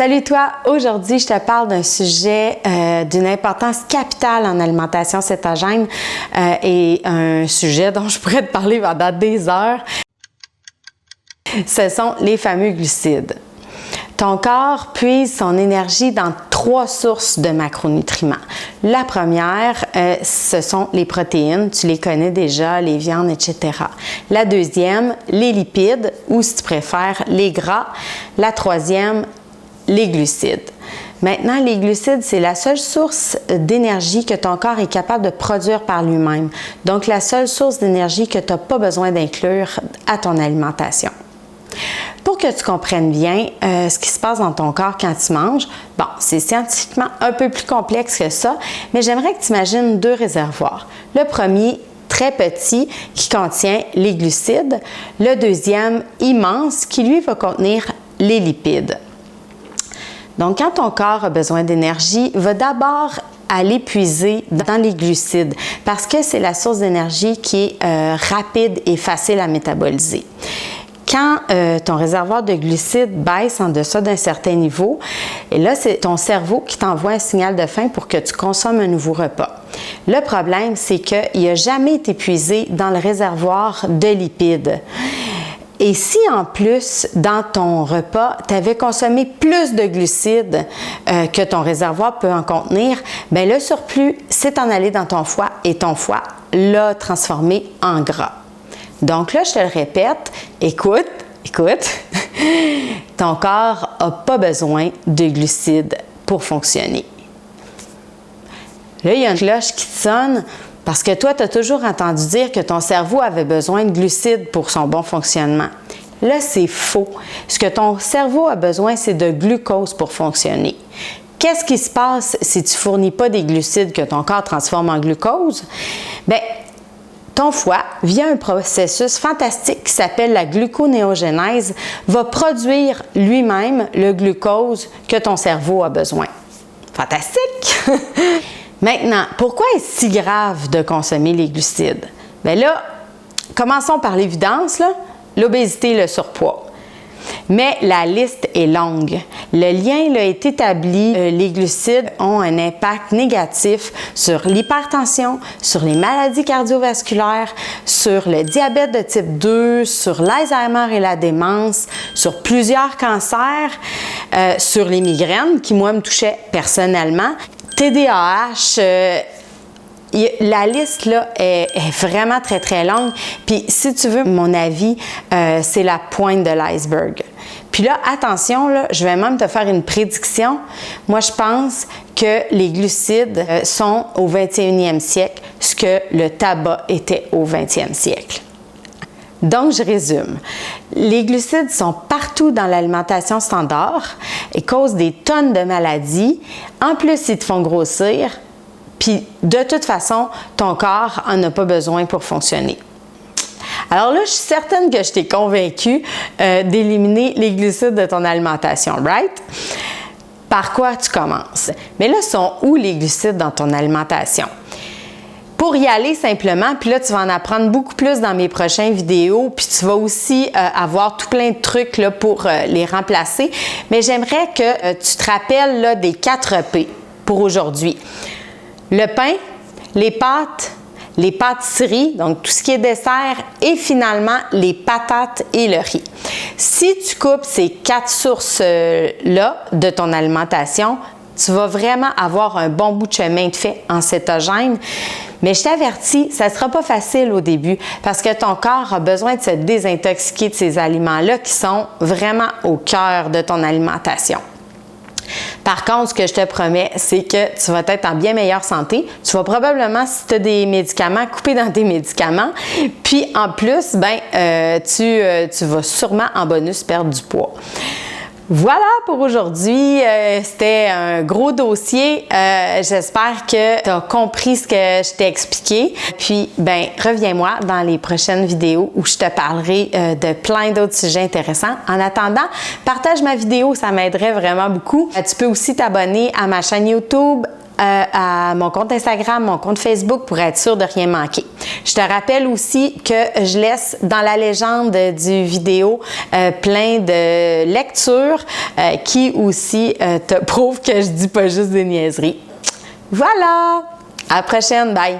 Salut toi! Aujourd'hui, je te parle d'un sujet d'une importance capitale en alimentation cétogène et un sujet dont je pourrais te parler pendant des heures. Ce sont les fameux glucides. Ton corps puise son énergie dans 3 sources de macronutriments. La première, ce sont les protéines, tu les connais déjà, les viandes, etc. La deuxième, les lipides, ou si tu préfères, les gras. La troisième, les glucides. Maintenant, les glucides, c'est la seule source d'énergie que ton corps est capable de produire par lui-même. Donc, la seule source d'énergie que tu n'as pas besoin d'inclure à ton alimentation. Pour que tu comprennes bien ce qui se passe dans ton corps quand tu manges, bon, c'est scientifiquement un peu plus complexe que ça, mais j'aimerais que tu imagines 2 réservoirs. Le premier, très petit, qui contient les glucides. Le deuxième, immense, qui lui va contenir les lipides. Donc, quand ton corps a besoin d'énergie, va d'abord aller puiser dans les glucides parce que c'est la source d'énergie qui est rapide et facile à métaboliser. Quand ton réservoir de glucides baisse en deçà d'un certain niveau, et là, c'est ton cerveau qui t'envoie un signal de faim pour que tu consommes un nouveau repas. Le problème, c'est qu'il n'a jamais été puisé dans le réservoir de lipides. Et si en plus, dans ton repas, tu avais consommé plus de glucides que ton réservoir peut en contenir, bien le surplus s'est en allé dans ton foie et ton foie l'a transformé en gras. Donc là, je te le répète, écoute, ton corps n'a pas besoin de glucides pour fonctionner. Là, il y a une cloche qui sonne parce que toi, tu as toujours entendu dire que ton cerveau avait besoin de glucides pour son bon fonctionnement. Là, c'est faux. Ce que ton cerveau a besoin, c'est de glucose pour fonctionner. Qu'est-ce qui se passe si tu ne fournis pas des glucides que ton corps transforme en glucose? Bien, ton foie, via un processus fantastique qui s'appelle la gluconéogénèse, va produire lui-même le glucose que ton cerveau a besoin. Fantastique! Maintenant, pourquoi est-ce si grave de consommer les glucides? Bien là, commençons par l'évidence, l'obésité et le surpoids. Mais la liste est longue. Le lien est établi. Les glucides ont un impact négatif sur l'hypertension, sur les maladies cardiovasculaires, sur le diabète de type 2, sur l'Alzheimer et la démence, sur plusieurs cancers, sur les migraines qui, moi, me touchaient personnellement, TDAH, la liste là est vraiment très, très longue. Puis, si tu veux mon avis, c'est la pointe de l'iceberg. Puis là, attention, je vais même te faire une prédiction. Moi, je pense que les glucides sont au 21e siècle ce que le tabac était au 20e siècle. Donc, je résume. Les glucides sont partout dans l'alimentation standard et causent des tonnes de maladies. En plus, ils te font grossir. Puis, de toute façon, ton corps n'en a pas besoin pour fonctionner. Alors là, je suis certaine que je t'ai convaincue d'éliminer les glucides de ton alimentation, right? Par quoi tu commences? Mais là, sont où les glucides dans ton alimentation? Pour y aller simplement, puis là, tu vas en apprendre beaucoup plus dans mes prochaines vidéos, puis tu vas aussi avoir tout plein de trucs là, pour les remplacer. Mais j'aimerais que tu te rappelles là, des 4 P pour aujourd'hui. Le pain, les pâtes, les pâtisseries, donc tout ce qui est dessert, et finalement les patates et le riz. Si tu coupes ces 4 sources-là de ton alimentation, tu vas vraiment avoir un bon bout de chemin de fait en cétogène. Mais je t'avertis, ça ne sera pas facile au début parce que ton corps a besoin de se désintoxiquer de ces aliments-là qui sont vraiment au cœur de ton alimentation. Par contre, ce que je te promets, c'est que tu vas être en bien meilleure santé. Tu vas probablement, si tu as des médicaments, couper dans tes médicaments. Puis en plus, tu vas sûrement en bonus perdre du poids. Voilà pour aujourd'hui. C'était un gros dossier. J'espère que tu as compris ce que je t'ai expliqué. Puis, reviens-moi dans les prochaines vidéos où je te parlerai de plein d'autres sujets intéressants. En attendant, partage ma vidéo, ça m'aiderait vraiment beaucoup. Tu peux aussi t'abonner à ma chaîne YouTube, à mon compte Instagram, mon compte Facebook pour être sûr de rien manquer. Je te rappelle aussi que je laisse dans la légende du vidéo plein de lectures qui aussi te prouvent que je dis pas juste des niaiseries. Voilà! À la prochaine, bye!